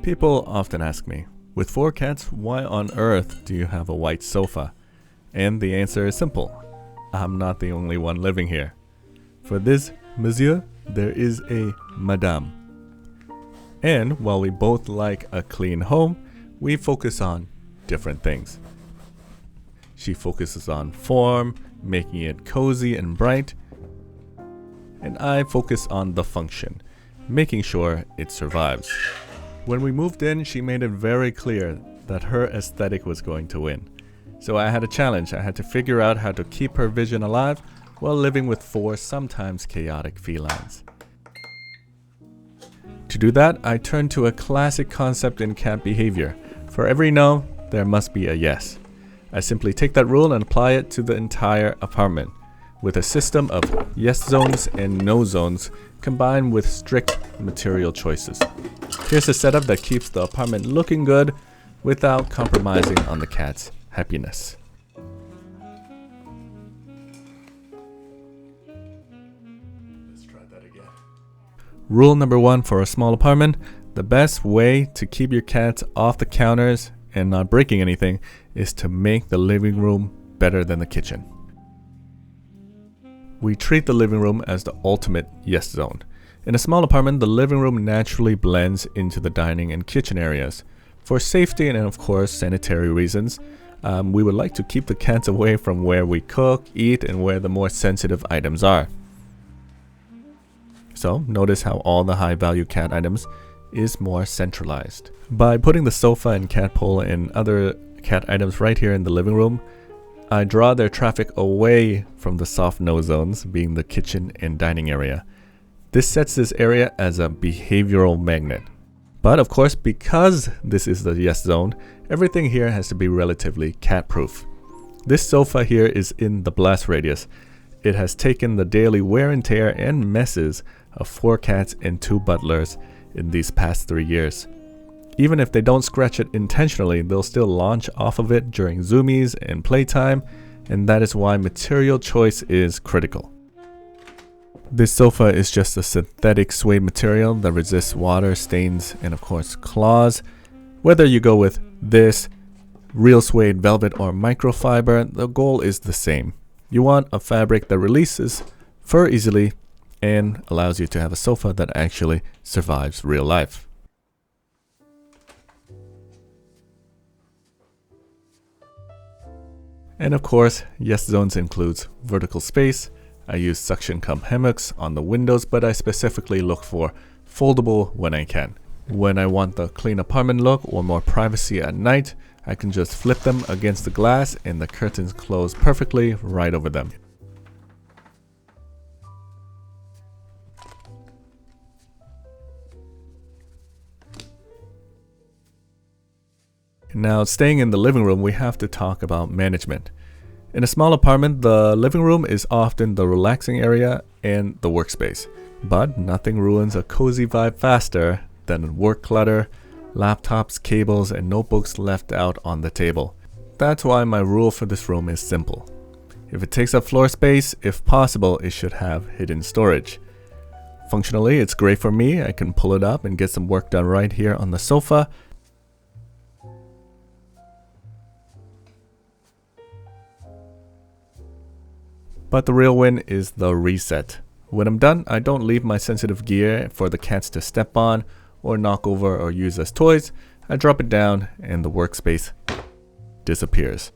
People often ask me, with 4 cats, why on earth do you have a white sofa? And the answer is simple. I'm not the only one living here. For this monsieur, there is a madame. And while we both like a clean home, we focus on different things. She focuses on form, making it cozy and bright. And I focus on the function, making sure it survives. When we moved in, she made it very clear that her aesthetic was going to win. So I had a challenge. I had to figure out how to keep her vision alive while living with 4 sometimes chaotic felines. To do that, I turned to a classic concept in cat behavior. For every no, there must be a yes. I simply take that rule and apply it to the entire apartment, with a system of yes zones and no zones combined with strict material choices. Here's a setup that keeps the apartment looking good without compromising on the cat's happiness. Let's try that again. Rule number 1 for a small apartment: the best way to keep your cats off the counters and not breaking anything is to make the living room better than the kitchen. We treat the living room as the ultimate yes zone. In a small apartment, the living room naturally blends into the dining and kitchen areas. For safety and of course sanitary reasons, we would like to keep the cats away from where we cook, eat, and where the more sensitive items are. So notice how all the high value cat items is more centralized. By putting the sofa and cat pole and other cat items right here in the living room, I draw their traffic away from the soft no zones, being the kitchen and dining area. This sets this area as a behavioral magnet. But of course, because this is the yes zone, everything here has to be relatively cat-proof. This sofa here is in the blast radius. It has taken the daily wear and tear and messes of 4 cats and 2 butlers in these past 3 years. Even if they don't scratch it intentionally, they'll still launch off of it during zoomies and playtime, and that is why material choice is critical. This sofa is just a synthetic suede material that resists water, stains, and of course claws. Whether you go with this, real suede, velvet, or microfiber, the goal is the same. You want a fabric that releases fur easily and allows you to have a sofa that actually survives real life. And of course, yes zones includes vertical space. I use suction cup hammocks on the windows, but I specifically look for foldable when I can. When I want the clean apartment look or more privacy at night, I can just flip them against the glass and the curtains close perfectly right over them. Now, staying in the living room, we have to talk about management. In a small apartment, the living room is often the relaxing area and the workspace. But nothing ruins a cozy vibe faster than work clutter, laptops, cables, and notebooks left out on the table. That's why my rule for this room is simple. If it takes up floor space, if possible, it should have hidden storage. Functionally, it's great for me. I can pull it up and get some work done right here on the sofa. But the real win is the reset. When I'm done, I don't leave my sensitive gear for the cats to step on or knock over or use as toys. I drop it down and the workspace disappears.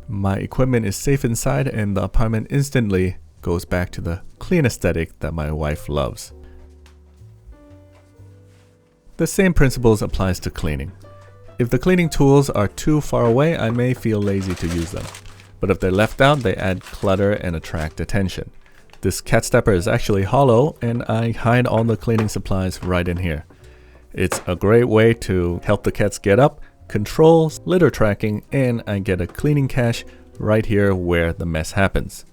My equipment is safe inside and the apartment instantly goes back to the clean aesthetic that my wife loves. The same principles applies to cleaning. If the cleaning tools are too far away, I may feel lazy to use them. But if they're left out, they add clutter and attract attention. This cat stepper is actually hollow and I hide all the cleaning supplies right in here. It's a great way to help the cats get up, control litter tracking, and I get a cleaning cache right here where the mess happens.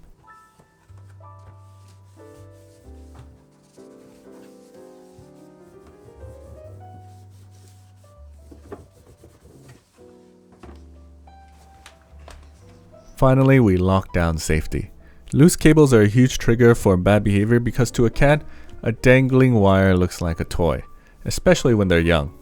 Finally, we lock down safety. Loose cables are a huge trigger for bad behavior because to a cat, A dangling wire looks like a toy, especially when they're young.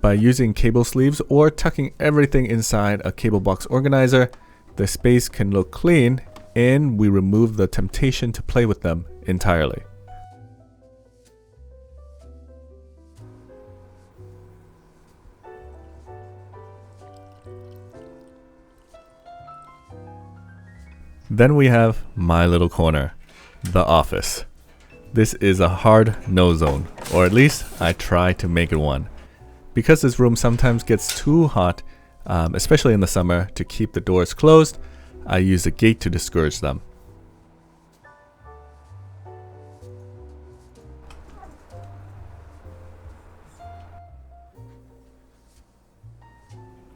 By using cable sleeves or tucking everything inside a cable box organizer, the space can look clean and we remove the temptation to play with them entirely. Then we have my little corner, the office. This is a hard no zone, or at least I try to make it one. Because this room sometimes gets too hot, especially in the summer, to keep the doors closed, I use a gate to discourage them.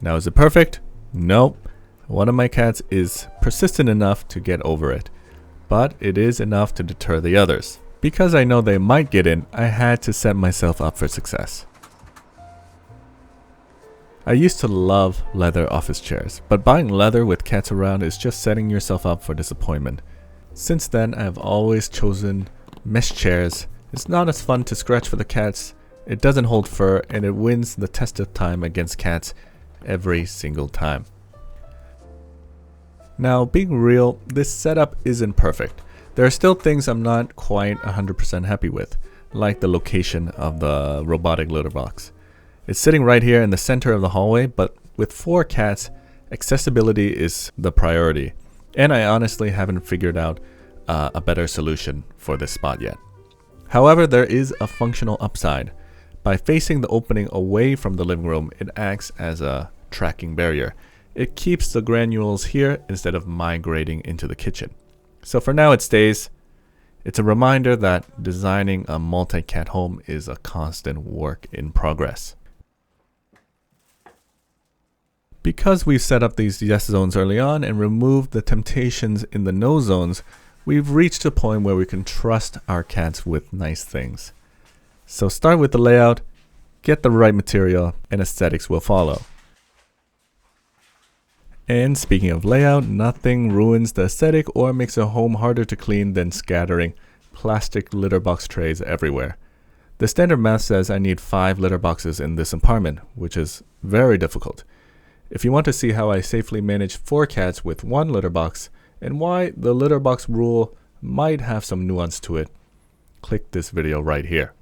Now is it perfect? Nope. One of my cats is persistent enough to get over it, but it is enough to deter the others. Because I know they might get in, I had to set myself up for success. I used to love leather office chairs, but buying leather with cats around is just setting yourself up for disappointment. Since then, I've always chosen mesh chairs. It's not as fun to scratch for the cats, it doesn't hold fur, and it wins the test of time against cats every single time. Now, being real, this setup isn't perfect. There are still things I'm not quite 100% happy with, like the location of the robotic litter box. It's sitting right here in the center of the hallway, but with 4 cats, accessibility is the priority, and I honestly haven't figured out a better solution for this spot yet. However, there is a functional upside. By facing the opening away from the living room, it acts as a tracking barrier. It keeps the granules here instead of migrating into the kitchen. So for now it stays. It's a reminder that designing a multi-cat home is a constant work in progress. Because we've set up these yes zones early on and removed the temptations in the no zones, we've reached a point where we can trust our cats with nice things. So start with the layout, get the right material, and aesthetics will follow. And speaking of layout, nothing ruins the aesthetic or makes a home harder to clean than scattering plastic litter box trays everywhere. The standard math says I need 5 litter boxes in this apartment, which is very difficult. If you want to see how I safely manage 4 cats with 1 litter box and why the litter box rule might have some nuance to it, click this video right here.